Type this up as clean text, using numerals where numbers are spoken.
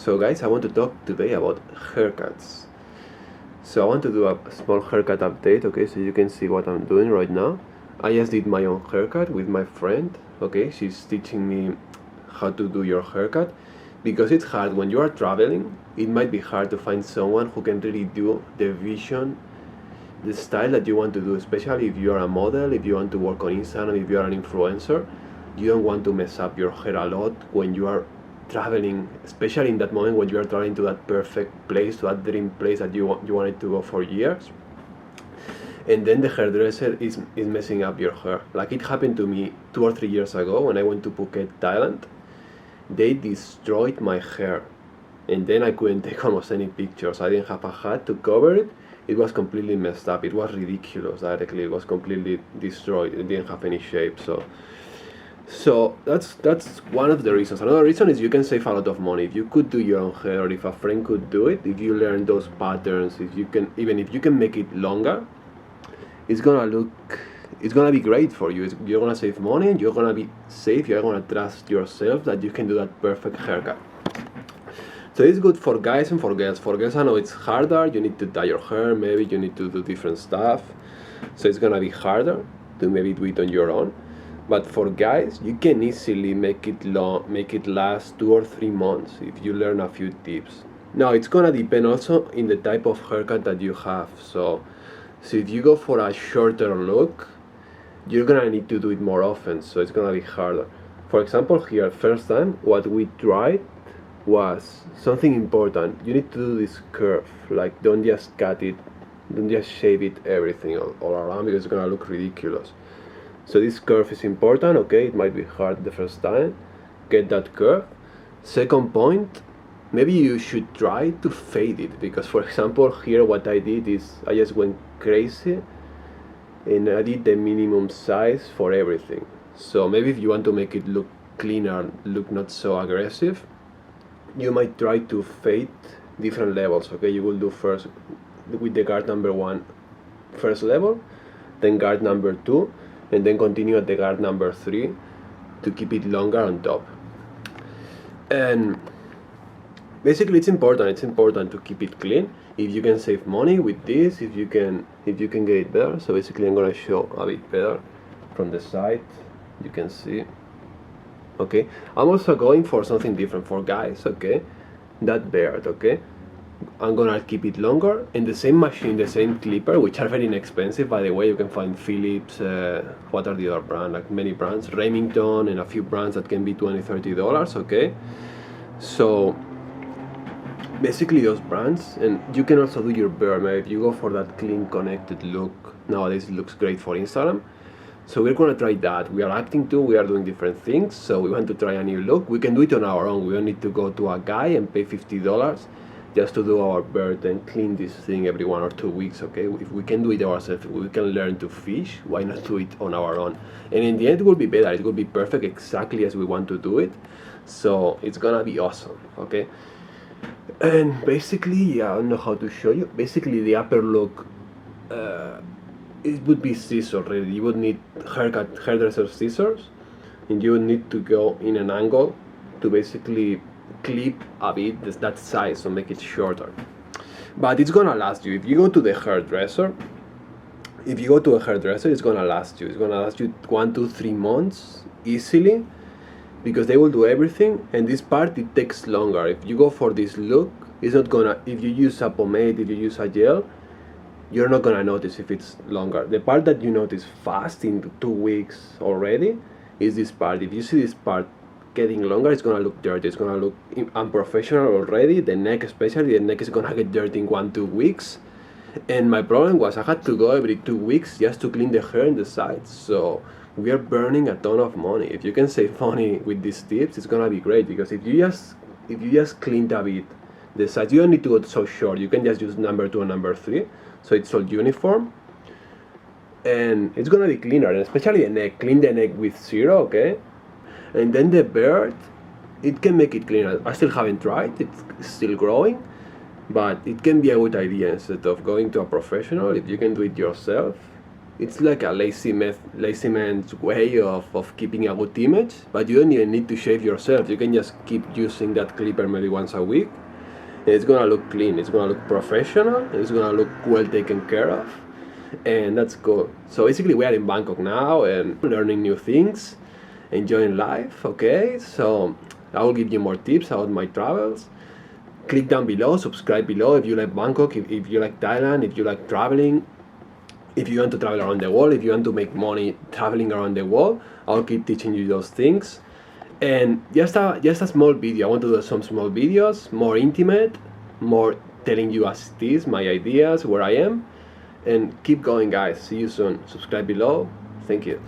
So guys, I want to talk today about haircuts. So I want to do a small haircut update, okay, so you can see what I'm doing right now. I just did my own haircut with my friend, okay, she's teaching me how to do your haircut. Because it's hard when you are traveling, it might be hard to find someone who can really do the vision, the style that you want to do, especially if you are a model, if you want to work on Instagram, if you are an influencer. You don't want to mess up your hair a lot when you are traveling, especially in that moment when you are traveling to that perfect place, to that dream place that you wanted to go for years. And then the hairdresser is messing up your hair. Like it happened to me 2 or 3 years ago when I went to Phuket, Thailand. They destroyed my hair, and then I couldn't take almost any pictures. I didn't have a hat to cover it. It was completely messed up. It was ridiculous directly. It was completely destroyed. It didn't have any shape. So that's one of the reasons. Another reason is you can save a lot of money if you could do your own hair, or if a friend could do it. If you learn those patterns, if you can, even if you can make it longer, it's gonna be great for you. You're gonna save money, and you're gonna be safe. You're gonna trust yourself that you can do that perfect haircut. So it's good for guys and for girls. For girls, I know it's harder. You need to dye your hair. Maybe you need to do different stuff. So it's gonna be harder to maybe do it on your own. But for guys, you can easily make it last 2 or 3 months if you learn a few tips. Now it's gonna depend also in the type of haircut that you have. So if you go for a shorter look, you're gonna need to do it more often. So it's gonna be harder. For example, here first time what we tried was something important. You need to do this curve. Like don't just cut it, don't just shave it everything all around, because it's gonna look ridiculous. So this curve is important, okay? It might be hard the first time. Get that curve. Second point, maybe you should try to fade it, because for example here what I did is I just went crazy and I did the minimum size for everything. So maybe if you want to make it look cleaner, look not so aggressive, you might try to fade different levels, okay? You will do first with the guard number 1 first level, then guard number 2, and then continue at the guard number 3 to keep it longer on top. And basically it's important to keep it clean. If you can save money with this, if you can get it better. So basically I'm gonna show a bit better from the side, you can see. Okay, I'm also going for something different for guys, okay? That beard, okay? I'm gonna keep it longer, and the same machine, the same clipper, which are very inexpensive, by the way. You can find Philips, what are the other brands, like many brands, Remington, and a few brands that can be $20-30, okay? So basically those brands. And you can also do your beard. If you go for that clean connected look, nowadays it looks great for Instagram. So we're gonna try that. We are acting too, we are doing different things, so we want to try a new look. We can do it on our own. We don't need to go to a guy and pay $50 just to do our beard and clean this thing every 1 or 2 weeks, okay? If we can do it ourselves, we can learn to fish, why not do it on our own? And in the end it will be better, it will be perfect exactly as we want to do it. So it's gonna be awesome, okay? And basically, yeah, I don't know how to show you. Basically the upper look, it would be scissors really. You would need hairdresser scissors, and you would need to go in an angle to basically clip a bit that size, so make it shorter. But it's gonna last you. If you go to a hairdresser, it's gonna last you. It's gonna last you 1 to 3 months easily, because they will do everything, and this part it takes longer. If you go for this look, it's not gonna, if you use a pomade, if you use a gel, you're not gonna notice if it's longer. The part that you notice fast in 2 weeks already is this part. If you see this part getting longer, it's gonna look dirty, it's gonna look unprofessional already. The neck especially, the neck is gonna get dirty in 1-2 weeks. And my problem was I had to go every 2 weeks just to clean the hair and the sides. So we are burning a ton of money. If you can save money with these tips, it's gonna be great, because if you just clean a bit the sides, you don't need to go so short. You can just use number 2 and number 3, so it's all uniform, and it's gonna be cleaner. And especially the neck, clean the neck with 0, okay? And then the beard, it can make it cleaner. I still haven't tried, it's still growing, but it can be a good idea instead of going to a professional. If you can do it yourself, It's like a lazy man's way of keeping a good image, but you don't even need to shave yourself. You can just keep using that clipper maybe once a week. It's gonna look clean, it's gonna look professional, it's gonna look well taken care of, and that's cool. So basically we are in Bangkok now and learning new things, enjoying life, okay? So I will give you more tips about my travels. Click down below, subscribe below if you like Bangkok, if you like Thailand, if you like traveling, if you want to travel around the world, if you want to make money traveling around the world. I'll keep teaching you those things. And just a small video. I want to do some small videos, more intimate, more telling you as it is, my ideas, where I am. And keep going, guys. See you soon. Subscribe below. Thank you.